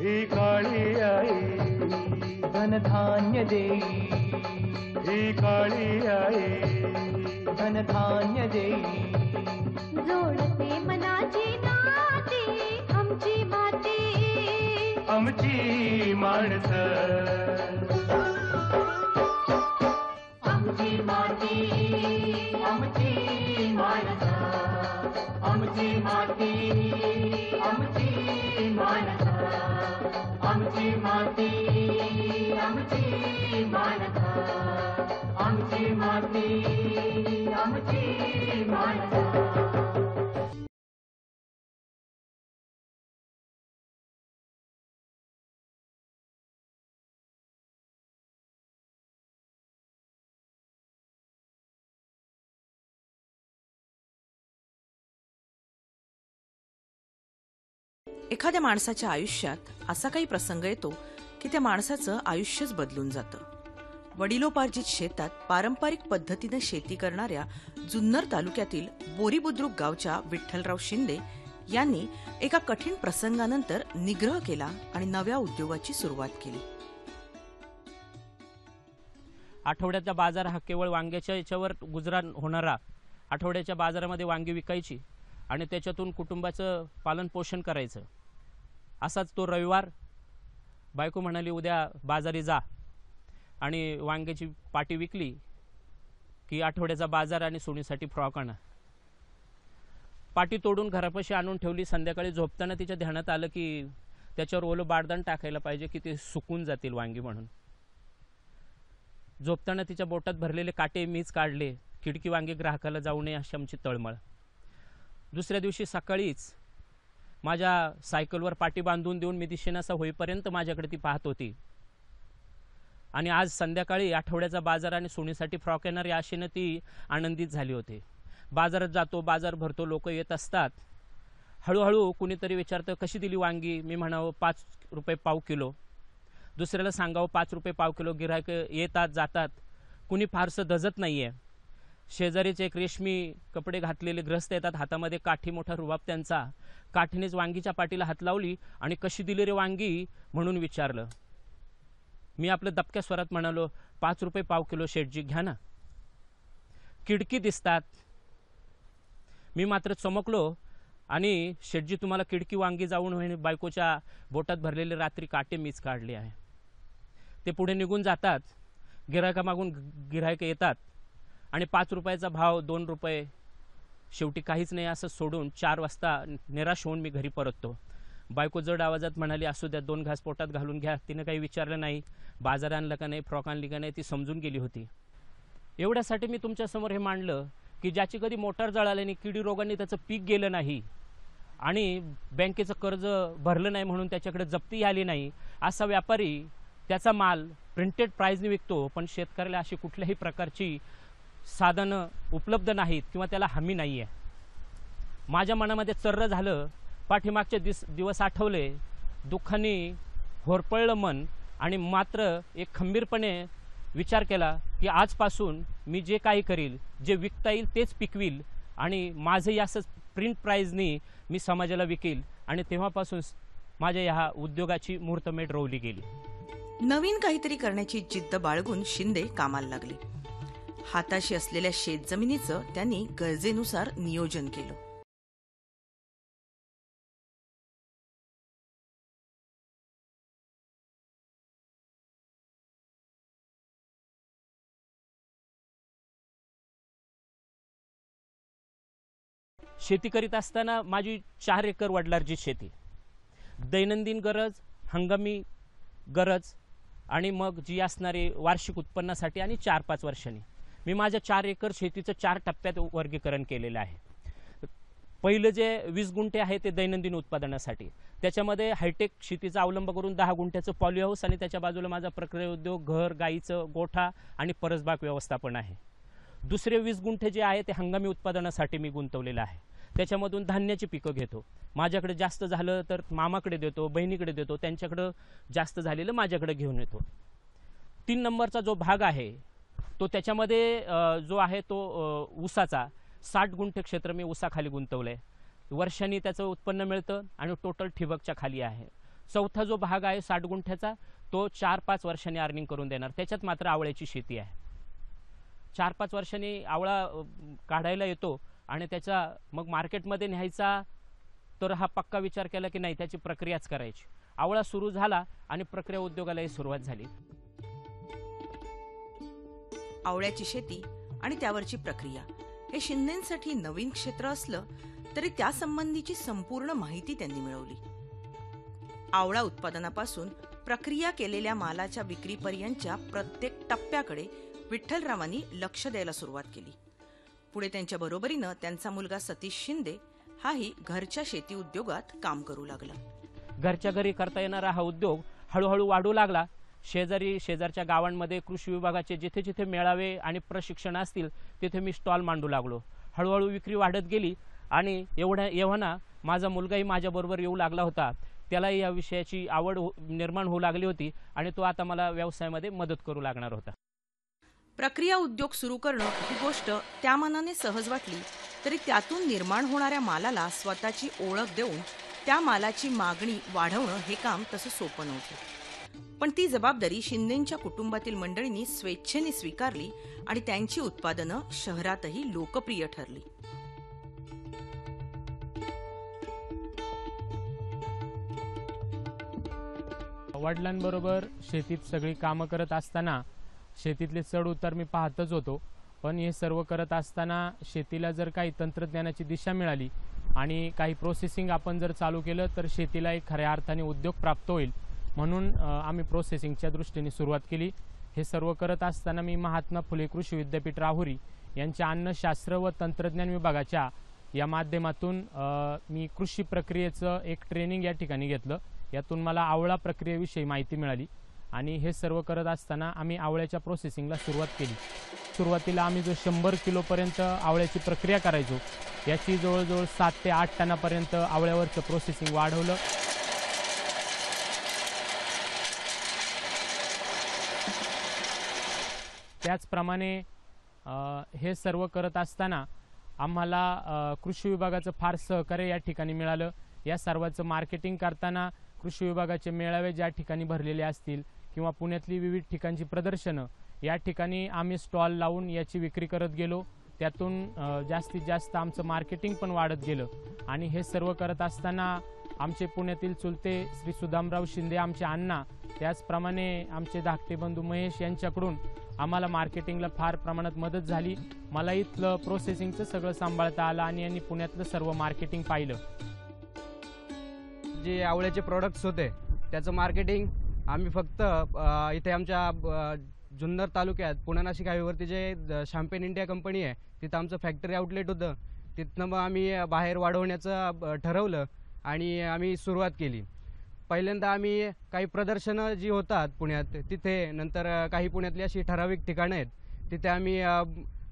ही काळी आई धनधान्य देई, ही काळी आई धनधान्य देई. जोडते मनाची नाती आमची माती, आमची माणसं, आमची माती, आमची माणसं, आमची माती, आमची माणसं, आमची माती, आमची माणसं, आमची माती, आमची माणसं. एखाद्या माणसाच्या आयुष्यात असा काही प्रसंग येतो की त्या माणसाचं आयुष्यच बदलून जातं. वडिलोपार्जित शेतात पारंपरिक पद्धतीनं शेती करणाऱ्या जुन्नर तालुक्यातील बोरी बुद्रुक गावच्या विठ्ठलराव शिंदे यांनी एका कठीण प्रसंगानंतर निग्रह केला आणि नव्या उद्योगाची सुरुवात केली. आठवड्याचा बाजार हा केवळ वांग्याच्या याच्यावर गुजराण होणारा, आठवड्याच्या बाजारामध्ये वांगी विकायची आणि त्याच्यातून कुटुंबाचं पालन पोषण करायचं. असाच तो रविवार बायको म्हणाली उद्या बाजारी जा, आणि वांग्याची पाटी विकली की आठवड्याचा बाजार आणि सोनीसाठी फ्रॉक आणा. पाटी तोडून घरापाशी आणून ठेवली. संध्याकाळी झोपताना तिच्या ध्यानात आलं की त्याच्यावर ओलं बारदान टाकायला पाहिजे की ते सुकून जातील वांगी म्हणून. झोपताना तिच्या बोटात भरलेले काटे मीच काढले. खिडकी वांगी ग्राहकाला जाऊ नये अशी आमची तळमळ. दुसऱ्या दिवशी सकाळीच माझ्या सायकलवर पाटी बांधून देऊन मी दिशेनासा होईपर्यंत माझ्याकडे ती पाहत होती. आणि आज संध्याकाळी आठवड्याचा बाजार आणि सोनीसाठी फ्रॉक येणार या आशेनं ती आनंदित झाली होती. बाजारात जातो, बाजार भरतो, लोक येत असतात. हळूहळू कुणीतरी विचारतं कशी दिली वांगी. मी म्हणावं 5 रुपये पाव किलो. दुसऱ्याला सांगावं 5 रुपये पाव किलो. गिऱ्हाईक येतात जातात, कुणी फारसं धजत नाही आहे. शेजारीचे एक रेशमी कपडे घातलेले ग्रस्त येतात, हातामध्ये काठी, मोठा रुबाब त्यांचा. काठीनेच वांगीच्या पाटीला हात लावली आणि कशी दिली रे वांगी म्हणून विचारलं. मी आपलं दबक्या स्वरात म्हणालो 5 रुपये पाव किलो शेठजी, घ्या ना. खिडकी दिसतात. मी मात्र चमकलो आणि शेठजी तुम्हाला खिडकी वांगी जाऊन होईन, बायकोच्या बोटात भरलेले रात्री काटे मीच काढले आहे. ते पुढे निघून जातात. गिऱ्हाईकामागून गिऱ्हाईक येतात आणि 5 रुपयाचा भाव 2 रुपये. शेवटी काहीच नाही असं सोडून 4 वाजता निराश होऊन मी घरी परततो. बायको जड आवाजात म्हणाली असू द्या, 2 घास पोटात घालून घ्या. तिनं काही विचारलं नाही, बाजार आणलं का नाही, फ्रॉक आणली का नाही, ती समजून गेली होती. एवढ्यासाठी मी तुमच्यासमोर हे मांडलं की ज्याची कधी मोटार जळाल्याने, किडी रोगांनी त्याचं पीक गेलं नाही आणि बँकेचं कर्ज भरलं नाही म्हणून त्याच्याकडे जप्ती आली नाही, असा व्यापारी त्याचा माल प्रिंटेड प्राईजने विकतो, पण शेतकऱ्याला अशी कुठल्याही प्रकारची साधनं उपलब्ध नाहीत किंवा त्याला हमी नाही आहे. माझ्या मनामध्ये चर्र झालं. पाठीमागचे दिवस आठवले. दुःखाने होरपळलं मन आणि मात्र एक खंबीरपणे विचार केला की आजपासून मी जे काही करील, जे विकता येईल तेच पिकवील आणि माझंही असंच प्रिंट प्राईजनी मी समाजाला विकेल. आणि तेव्हापासून माझ्या ह्या उद्योगाची मुहूर्तमेढ रोवली गेली. नवीन काहीतरी करण्याची जिद्द बाळगून शिंदे कामाला लागले. हाताशी असलेल्या शेतजमिनीचं त्यांनी गरजेनुसार नियोजन केलं. शेती करीत असताना माझी 4 एकर वडिलांची शेती. दैनंदिन गरज, हंगामी गरज आणि मग जी असणारी वार्षिक उत्पन्नासाठी आणि 4-5 वर्षांनी मी माझ्या 4 एकर शेतीचं 4 टप्प्यात वर्गीकरण केलेलं आहे. पहिलं जे 20 गुंठे आहे ते दैनंदिन उत्पादनासाठी. त्याच्यामध्ये हायटेक शेतीचा अवलंब करून 10 गुंठ्याचं पॉली हाऊस आणि त्याच्या बाजूला माझा प्रक्रिया उद्योग, घर, गाईचं गोठा आणि परसबाग व्यवस्थापन आहे. दुसरे 20 गुंठे जे आहे ते हंगामी उत्पादनासाठी मी गुंतवलेलं आहे. त्याच्यामधून धान्याची पिकं घेतो. माझ्याकडे जास्त झालं तर मामाकडे देतो, बहिणीकडे देतो, त्यांच्याकडं जास्त झालेलं माझ्याकडे घेऊन येतो. 3 नंबरचा जो भाग आहे तो त्याच्यामध्ये जो आहे तो ऊसाचा 60 गुंठे क्षेत्र मी ऊसाखाली गुंतवलं आहे. वर्षांनी त्याचं उत्पन्न मिळतं आणि टोटल ठिबकच्या खाली आहे. चौथा जो भाग आहे 60 गुंठ्याचा, तो 4-5 वर्षांनी अर्निंग करून देणार. त्याच्यात मात्र आवळ्याची शेती आहे. 4-5 वर्षांनी आवळा काढायला येतो आणि त्याचा मग मार्केटमध्ये न्यायचा, तर हा पक्का विचार केला की नाही, त्याची प्रक्रियाच करायची. आवळा सुरू झाला आणि प्रक्रिया उद्योगालाही सुरुवात झाली. आवळ्याची शेती आणि त्यावरची प्रक्रिया हे शिंदेंसाठी नवीन क्षेत्र असलं तरी त्यासंबंधीची संपूर्ण माहिती त्यांनी मिळवली. आवळा उत्पादनापासून प्रक्रिया केलेल्या मालाच्या विक्रीपर्यंतच्या प्रत्येक टप्प्याकडे विठ्ठलरावांनी लक्ष द्यायला सुरुवात केली. पुढे त्यांच्या बरोबरीनं त्यांचा मुलगा सतीश शिंदे हाही घरच्या शेती उद्योगात काम करू लागला. घरच्या घरी करता येणारा हा उद्योग हळूहळू वाढू लागला. शेजारच्या गावांमध्ये कृषी विभागाचे जिथे जिथे मेळावे आणि प्रशिक्षण असतील तिथे मी स्टॉल मांडू लागलो. हळूहळू विक्री वाढत गेली आणि एवढा माझा मुलगाही माझ्याबरोबर येऊ लागला होता. त्यालाही या विषयाची आवड निर्माण होऊ लागली होती आणि तो आता मला व्यवसायामध्ये मदत करू लागणार होता. प्रक्रिया उद्योग सुरू करणं ही गोष्ट त्या मनाने सहज वाटली तरी त्यातून निर्माण होणाऱ्या मालाला स्वतःची ओळख देऊन त्या मालाची मागणी वाढवणं हे काम तसं सोपं नव्हतं. पण ती जबाबदारी शिंदेंच्या कुटुंबातील मंडळींनी स्वेच्छेने स्वीकारली आणि त्यांची उत्पादनं शहरातही लोकप्रिय ठरली. वडिलांबरोबर शेतीत सगळी कामं करत असताना शेतीतले चढ उतार मी पाहतच होतो. पण हे सर्व करत असताना शेतीला जर काही तंत्रज्ञानाची दिशा मिळाली आणि काही प्रोसेसिंग आपण जर चालू केलं तर शेतीला एक खऱ्या अर्थाने उद्योग प्राप्त होईल, म्हणून आम्ही प्रोसेसिंगच्या दृष्टीने सुरुवात केली. हे सर्व करत असताना मी महात्मा फुले कृषी विद्यापीठ राहुरी यांच्या अन्नशास्त्र व तंत्रज्ञान विभागाच्या या माध्यमातून मी कृषी प्रक्रियेचं एक ट्रेनिंग या ठिकाणी घेतलं. यातून मला आवळा प्रक्रियेविषयी माहिती मिळाली आणि हे सर्व करत असताना आम्ही आवळ्याच्या प्रोसेसिंगला सुरुवात केली. सुरुवातीला आम्ही जो 100 किलोपर्यंत आवळ्याची प्रक्रिया करायचो, याची जवळजवळ 7 ते 8 टनापर्यंत आवळ्यावरचं प्रोसेसिंग वाढवलं. त्याचप्रमाणे हे सर्व करत असताना आम्हाला कृषी विभागाचं फार सहकार्य या ठिकाणी मिळालं. या सर्वांचं मार्केटिंग करताना कृषी विभागाचे मेळावे ज्या ठिकाणी भरलेले असतील किंवा पुण्यातली विविध ठिकाणची प्रदर्शनं, या ठिकाणी आम्ही स्टॉल लावून याची विक्री करत गेलो. त्यातून जास्तीत जास्त आमचं मार्केटिंग पण वाढत गेलं. आणि हे सर्व करत असताना आमचे पुण्यातील चुलते श्री सुदामराव शिंदे आमचे अण्णा, त्याचप्रमाणे आमचे धाकटे बंधू महेश यांच्याकडून आम्हाला मार्केटिंगला फार प्रमाणात मदत झाली. मला इथलं प्रोसेसिंगचं सगळं सांभाळता आलं आणि यांनी पुण्यातलं सर्व मार्केटिंग पाहिलं. जे आवळ्याचे प्रोडक्ट्स होते त्याचं मार्केटिंग आम्ही फक्त इथे आमच्या जुन्नर तालुक्यात पुणे नाशिक हायवेवरती जे शॅम्पेन इंडिया कंपनी आहे तिथं आमचं फॅक्टरी आउटलेट होतं. तिथनं मग आम्ही बाहेर वाढवण्याचं ठरवलं आणि आम्ही सुरुवात केली. पहिल्यांदा आम्ही काही प्रदर्शनं जी होतात पुण्यात तिथे, नंतर काही पुण्यातली अशी ठराविक ठिकाणं आहेत तिथे आम्ही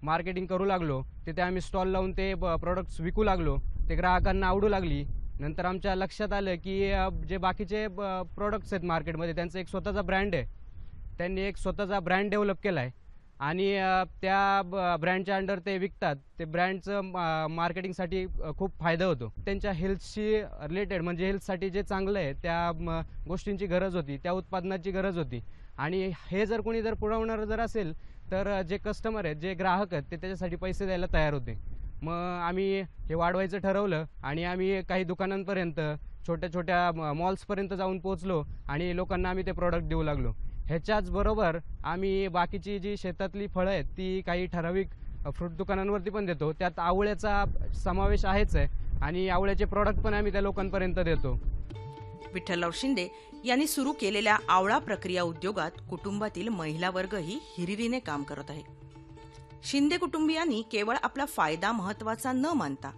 मार्केटिंग करू लागलो. तिथे आम्ही स्टॉल लावून ते प्रोडक्ट्स विकू लागलो. ते ग्राहकांना आवडू लागली. नंतर आमच्या लक्षात आलं की जे बाकीचे प्रोडक्ट्स आहेत मार्केटमध्ये त्यांचा एक स्वतःचा ब्रँड आहे. त्यांनी एक स्वतःचा ब्रँड डेव्हलप केला आहे आणि त्या ब्रँडच्या अंडर ते विकतात. ते ब्रँडचं मार्केटिंगसाठी खूप फायदा होतो. त्यांच्या हेल्थशी रिलेटेड म्हणजे हेल्थसाठी जे चांगलं आहे त्या गोष्टींची गरज होती, त्या उत्पादनाची गरज होती. आणि हे जर कोणी जर पुरवणारं जर असेल तर जे कस्टमर आहेत, जे ग्राहक आहेत, ते त्याच्यासाठी पैसे द्यायला तयार होते. मग आम्ही हे वाढवायचं ठरवलं आणि आम्ही काही दुकानांपर्यंत, छोट्या छोट्या मॉल्सपर्यंत जाऊन पोहोचलो आणि लोकांना आम्ही ते प्रोडक्ट देऊ लागलो. ह्याच्याच बरोबर आम्ही बाकीची जी शेतातली फळं आहेत ती काही ठराविक फ्रूट दुकानांवरती पण देतो. त्यात आवळ्याचा समावेश आहेच आहे आणि आवळ्याचे प्रोडक्ट पण आम्ही त्या लोकांपर्यंत देतो. विठ्ठलराव शिंदे यांनी सुरू केलेल्या आवळा प्रक्रिया उद्योगात कुटुंबातील महिला वर्गही हिरिरीने काम करत आहे. शिंदे कुटुंबियांनी केवळ आपला फायदा महत्वाचा न मानता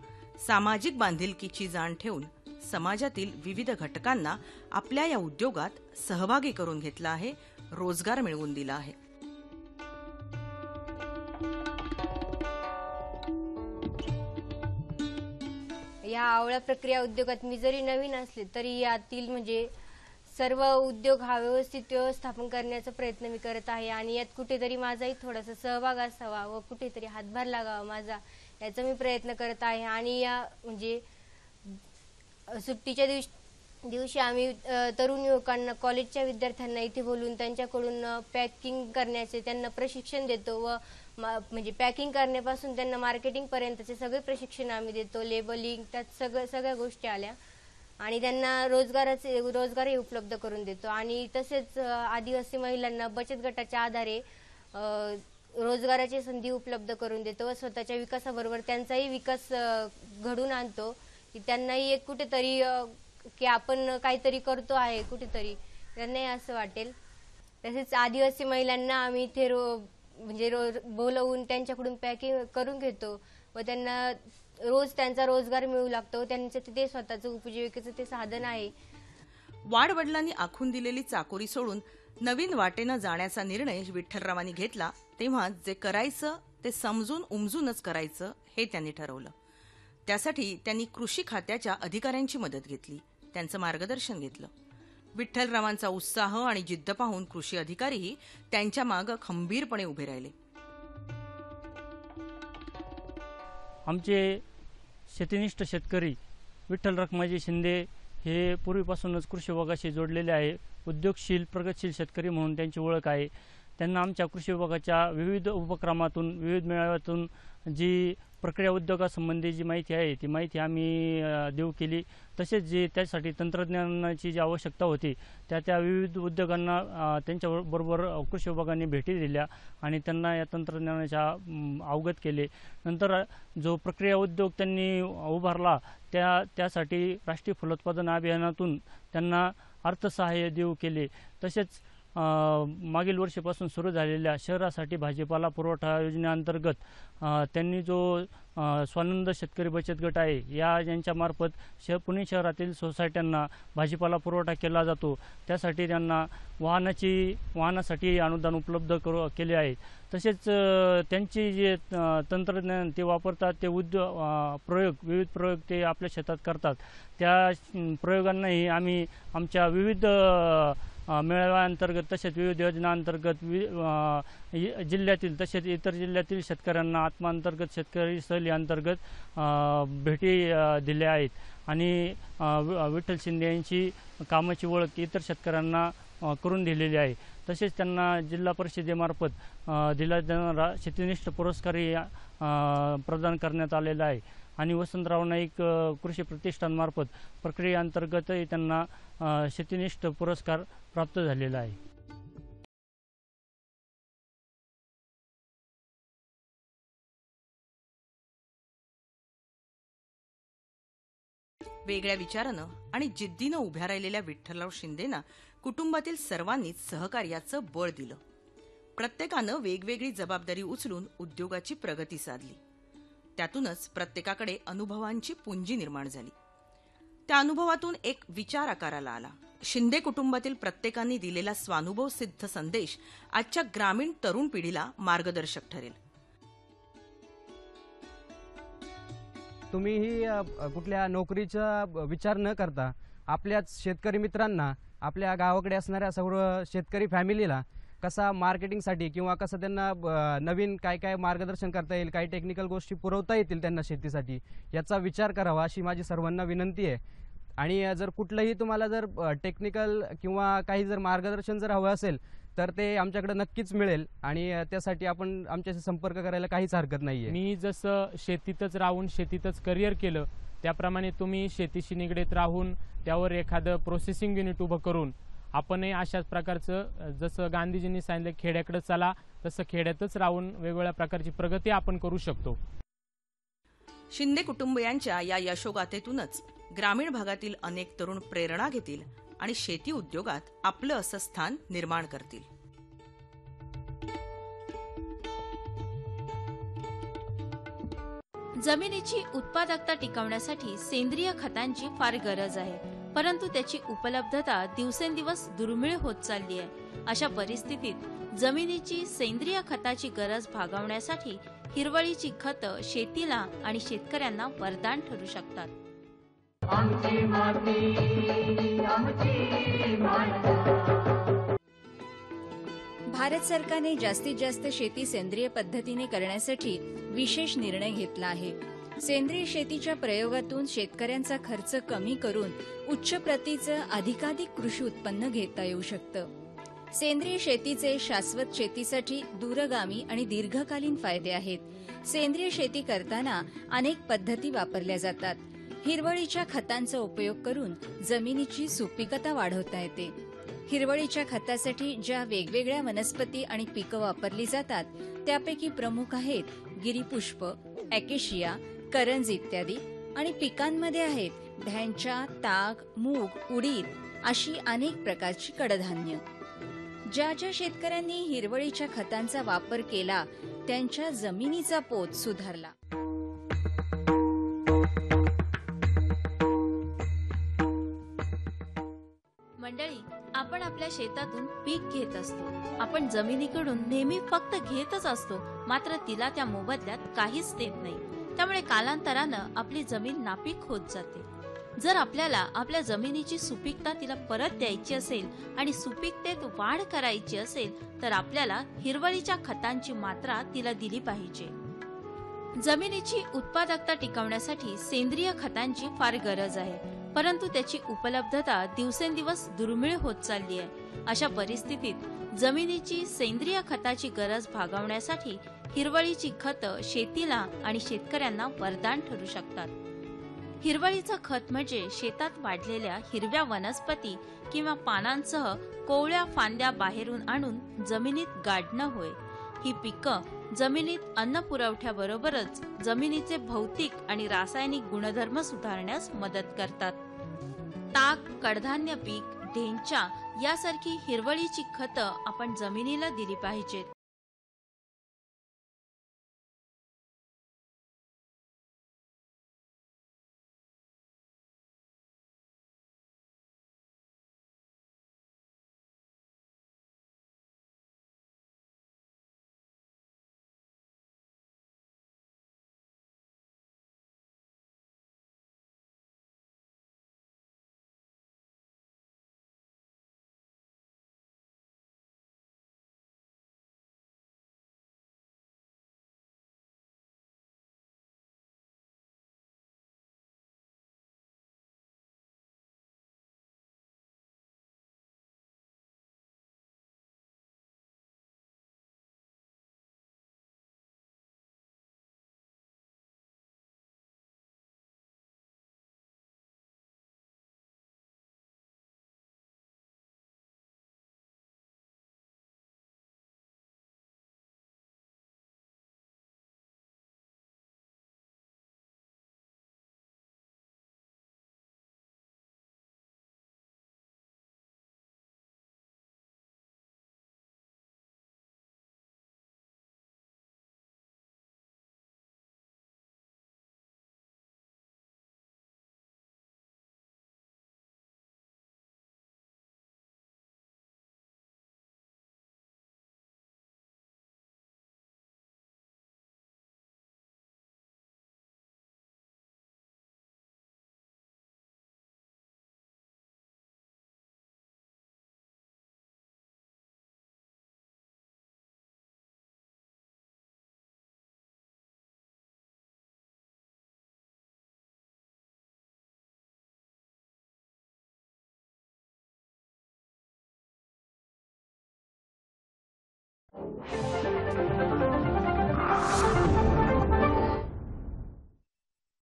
सामाजिक बांधिलकीची जाण ठेवून समाजातील विविध घटकांना आपल्या या उद्योगात सहभागी करून घेतला आहे, रोजगार मिळवून दिला आहे. या आवळा प्रक्रिया उद्योगात मी जरी नवीन असले तरी यातील म्हणजे सर्व उद्योग हा व्यवस्थित व्यवस्थापन करण्याचा प्रयत्न मी करत आहे आणि यात कुठेतरी माझाही थोडासा सहभाग असावा व कुठेतरी हातभार लागावा माझा, याचा मी प्रयत्न करत आहे. आणि या म्हणजे सुट्टीच्या दिवशी आम्ही तरुण युवकांना, कॉलेजच्या विद्यार्थ्यांना इथे बोलून त्यांच्याकडून पॅकिंग करण्याचे त्यांना प्रशिक्षण देतो व म्हणजे पॅकिंग करण्यापासून त्यांना मार्केटिंग पर्यंतचे सगळे प्रशिक्षण आम्ही देतो. लेबलिंग, त्यात सगळ्या गोष्टी आल्या आणि त्यांना रोजगारही उपलब्ध करून देतो. आणि तसेच आदिवासी महिलांना बचत गटाच्या आधारे रोजगाराची संधी उपलब्ध करून देतो व स्वतःच्या विकासाबरोबर त्यांचाही विकास घडून आणतो, की त्यांनाही एक कुठेतरी की आपण काहीतरी करतो आहे कुठेतरी, त्यांनाही असं वाटेल. तसेच आदिवासी महिलांना आम्ही इथे बोलवून त्यांच्याकडून पॅकिंग करून घेतो व त्यांना रोज त्यांचा रोजगार मिळू लागतो. त्यांचं ते स्वतःचं उपजीविकेचं ते साधन आहे. वाडवडिलांनी आखून दिलेली चाकोरी सोडून नवीन वाटेनं जाण्याचा निर्णय विठ्ठलरावांनी घेतला तेव्हा जे करायचं ते समजून उमजूनच करायचं हे त्यांनी ठरवलं. त्यासाठी त्यांनी कृषी खात्याच्या अधिकाऱ्यांची मदत घेतली, त्यांचं मार्गदर्शन घेतलं. विठ्ठलरावांचा उत्साह आणि जिद्द पाहून कृषी अधिकारीही त्यांच्या मागे खंबीरपणे उभे राहिले. आमचे शेतीनिष्ठ शेतकरी विठ्ठल रखमाजी शिंदे हे पूर्वीपासूनच कृषी विभागाशी जोडलेले आहे. उद्योगशील प्रगतशील शेतकरी म्हणून त्यांची ओळख आहे. त्यांना आमच्या कृषी विभागाच्या विविध उपक्रमातून, विविध मेळाव्यातून जी प्रक्रिया उद्योगासंबंधी जी माहिती आहे ती माहिती आम्ही देऊ केली. तसेच जे त्यासाठी तंत्रज्ञानाची जी आवश्यकता होती त्या विविध उद्योगांना त्यांच्याबरोबर कृषी विभागाने भेटी दिल्या आणि त्यांना या तंत्रज्ञानाच्या अवगत केले. नंतर जो प्रक्रिया उद्योग त्यांनी उभारला त्यासाठी राष्ट्रीय फलोत्पादन अभियानातून त्यांना अर्थसहाय्य देऊ केले. तसेच मागील वर्षीपासून सुरू झालेल्या शहरासाठी भाजीपाला पुरवठा योजनेअंतर्गत त्यांनी जो स्वानंद शेतकरी बचत गट आहे यांच्यामार्फत पुणे शहरातील सोसायट्यांना भाजीपाला पुरवठा केला जातो. त्यासाठी त्यांना वाहनासाठी अनुदान उपलब्ध केले आहे. तसेच त्यांची जे तंत्रज्ञान ते वापरतात, ते विविध प्रयोग ते आपल्या शेतात करतात. त्या प्रयोगांनाही आम्ही आमच्या विविध मेळाव्याअंतर्गत तसेच विविध योजनांतर्गत जिल्ह्यातील तसेच इतर जिल्ह्यातील शेतकऱ्यांना आत्माअंतर्गत शेतकरी सहली अंतर्गत भेटी दिल्या आहेत आणि विठ्ठल शिंदे यांची कामाची ओळख इतर शेतकऱ्यांना करून दिलेली आहे. तसेच त्यांना जिल्हा परिषदेमार्फत दिला जाणारा शेतीनिष्ठ पुरस्कारही प्रदान करण्यात आलेला आहे आणि वसंतराव नाईक कृषी प्रतिष्ठानमार्फत प्रक्रियेअंतर्गतही त्यांना शेतीनिष्ठ पुरस्कार प्राप्त झालेला आहे. वेगळ्या विचारानं आणि जिद्दीनं उभ्या राहिलेल्या विठ्ठलराव शिंदेंना कुटुंबातील सर्वांनीच सहकार्याचं बळ दिलं. प्रत्येकानं वेगवेगळी जबाबदारी उचलून उद्योगाची प्रगती साधली. त्यातूनच प्रत्येकाकडे अनुभवांची पुंजी निर्माण झाली. त्या अनुभवातून एक विचार आकाराला आला. शिंदे कुटुंबातील प्रत्येकाने दिलेला स्वानुभव सिद्ध संदेश आजच्या ग्रामीण तरुण पिढीला मार्गदर्शक ठरेल. तुम्हीही कुठल्या नोकरीचा विचार न करता आपल्याच शेतकरी मित्रांना, आपल्या गावाकडे असणाऱ्या सर्व शेतकरी फॅमिलीला कसा मार्केटिंगसाठी किंवा कसं त्यांना नवीन काय मार्गदर्शन करता येईल, काही टेक्निकल गोष्टी पुरवता येतील त्यांना शेतीसाठी, याचा विचार करावा अशी माझी सर्वांना विनंती आहे. आणि जर कुठलंही तुम्हाला जर टेक्निकल किंवा काही जर मार्गदर्शन जर हवं असेल तर ते आमच्याकडे नक्कीच मिळेल आणि त्यासाठी आपण आमच्याशी संपर्क करायला काहीच हरकत नाही आहे. मी जसं शेतीतच राहून शेतीतच करिअर केलं त्याप्रमाणे तुम्ही शेतीशी निगडीत राहून त्यावर एखादं प्रोसेसिंग युनिट उभं करून आपणही अशाच प्रकारचं, जसं गांधीजींनी सांगितलं खेड्याकडे चला, तसं खेड्यातच राहून वेगवेगळ्या प्रकारची प्रगती आपण करू शकतो. शिंदे कुटुंबियांच्या या यशोगाथेतूनच ग्रामीण भागातील अनेक तरुण प्रेरणा घेतील आणि शेती उद्योगात आपलं असं स्थान निर्माण करतील. जमिनीची उत्पादकता टिकवण्यासाठी सेंद्रिय खतांची फार गरज आहे, परंतु त्याची उपलब्धता दिवसेंदिवस दुर्मिळ होत चालली आहे. अशा परिस्थितीत जमिनीची सेंद्रिय खताची गरज भागवण्यासाठी हिरवळीची खतं शेतीला आणि शेतकऱ्यांना वरदान ठरू शकतात. आमची माती आमची माती. भारत सरकारने जास्तीत जास्त शेती सेंद्रिय पद्धतीने करण्यासाठी विशेष निर्णय घेतला आहे. सेंद्रिय शेतीच्या प्रयोगातून शेतकऱ्यांचा खर्च कमी करून उच्च प्रतीचं अधिकाधिक कृषी उत्पन्न घेता येऊ शकतं. सेंद्रिय शेतीचे शाश्वत शेतीसाठी दूरगामी आणि दीर्घकालीन फायदे आहेत. सेंद्रिय शेती करताना अनेक पद्धती वापरल्या जातात. हिरवळीच्या खतांचा उपयोग करून जमिनीची सुपीकता वाढवता येते. हिरवळीच्या खतासाठी ज्या वेगवेगळ्या वनस्पती आणि पिकं वापरली जातात त्यापैकी प्रमुख आहेत गिरीपुष्प, ॲकेशिया, करंज इत्यादी. आणि पिकांमध्ये आहेत ढ्यांच्या, ताग, मूग, उडीद अशी अनेक प्रकारची कडधान्य. ज्या ज्या शेतकऱ्यांनी हिरवळीच्या खतांचा वापर केला त्यांच्या जमिनीचा पोत सुधारला. मंडळी, आपण आपल्या शेतातून पीक घेत असतो. आपण जमिनीकडून नेहमी फक्त घेतच असतो, मात्र तिला त्या मोबदल्यात काहीच देत नाही. त्यामुळे कालांतरानं आपली जमीन नापीक होत जाते. जर आपल्याला आपल्या जमिनीची सुपीकता तिला परत द्यायची असेल आणि सुपीकतेत वाढ करायची असेल तर आपल्याला हिरवळीच्या खतांची मात्रा तिला दिली पाहिजे. जमिनीची उत्पादकता टिकवण्यासाठी सेंद्रिय खतांची फार गरज आहे, परंतु त्याची उपलब्धता दिवसेंदिवस दुर्मिळ होत चालली आहे. अशा परिस्थितीत जमिनीची सेंद्रिय खताची गरज भागवण्यासाठी हिरवळीची खतं शेतीला आणि शेतकऱ्यांना वरदान ठरू शकतात. हिरवळीचं खत म्हणजे शेतात वाढलेल्या हिरव्या वनस्पती किंवा पानांसह कोवळ्या फांद्या बाहेरून आणून जमिनीत गाडणं होय. ही पिकं जमिनीत अन्न पुरवठ्याबरोबरच जमिनीचे भौतिक आणि रासायनिक गुणधर्म सुधारण्यास मदत करतात. ताक, कडधान्य पीक, ढेंचा यासारखी हिरवळीची खतं आपण जमिनीला दिली पाहिजेत.